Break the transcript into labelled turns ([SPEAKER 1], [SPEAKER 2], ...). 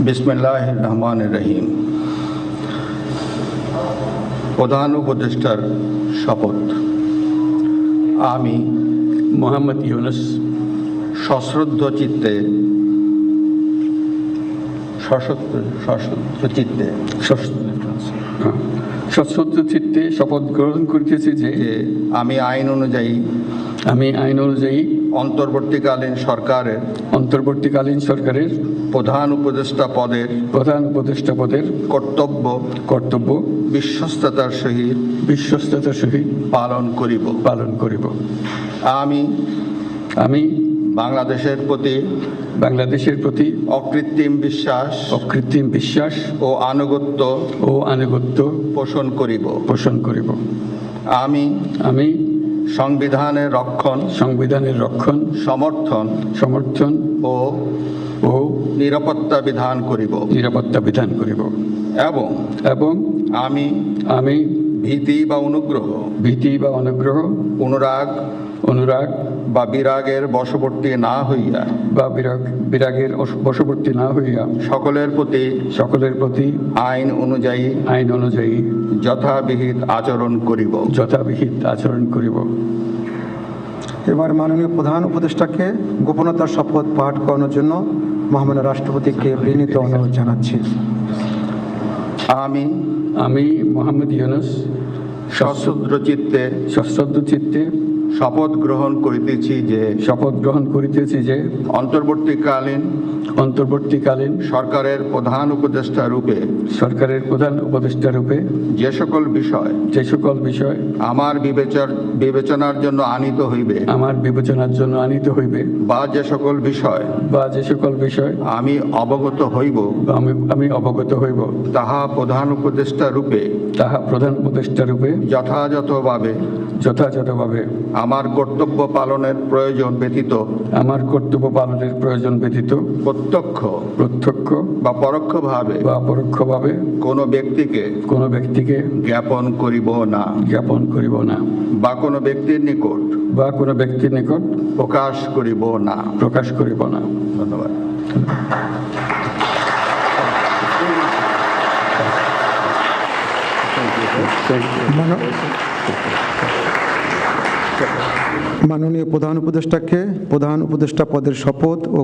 [SPEAKER 1] বিসমিল্লাহির রহমানির রহিম। প্রধান উপদেষ্টার শপথ। আমি
[SPEAKER 2] মোহাম্মদ ইউনুস
[SPEAKER 1] সশ্রদ্ধ চিত্তে
[SPEAKER 2] সশ্রদ্ধ চিত্তে শপথ গ্রহণ করিতেছি যে
[SPEAKER 1] আমি আইন অনুযায়ী অন্তর্বর্তীকালীন সরকারের প্রধান উপদেষ্টা পদের কর্তব্য বিশ্বস্ততার সহিত পালন করিব। আমি বাংলাদেশের প্রতি অকৃত্রিম বিশ্বাস ও আনুগত্য পোষণ করিব। আমি সংবিধানের রক্ষণ সমর্থন ও নিরাপত্তা বিধান করিব এবং আমি ভীতি বা অনুগ্রহ অনুরাগ বা বিরাগের বশবর্তী না হইয়া সকলের প্রতি আইন অনুযায়ী যথাবিহিত আচরণ করিব।
[SPEAKER 3] এবার মাননীয় প্রধান উপদেষ্টাকে গোপনতার শপথ পাঠ করানোর জন্য মহামান্য রাষ্ট্রপতিকে বিনীত অনুরোধ জানাচ্ছি।
[SPEAKER 2] আমি মোহাম্মদ ইউনুস
[SPEAKER 1] সশ্রদ্ধ চিত্তে শপথ গ্রহণ করিতেছি যে অন্তর্বর্তীকালীন সরকারের প্রধান উপদেষ্টা রূপে যে সকল বিষয় আমার বিবেচনার জন্য আনিত হইবে বা যে সকল বিষয় আমি অবগত হইব তাহা প্রধান উপদেষ্টা রূপে যথাযথভাবে আমার কর্তব্য পালনের প্রয়োজন ব্যতীত প্রত্যক্ষ বা পরোক্ষভাবে কোনো ব্যক্তিকে জ্ঞাপন করিব না বা কোনো ব্যক্তির নিকট প্রকাশ করিব না। ধন্যবাদ।
[SPEAKER 3] মাননীয় প্রধান উপদেষ্টাকে প্রধান উপদেষ্টা পদের শপথ ও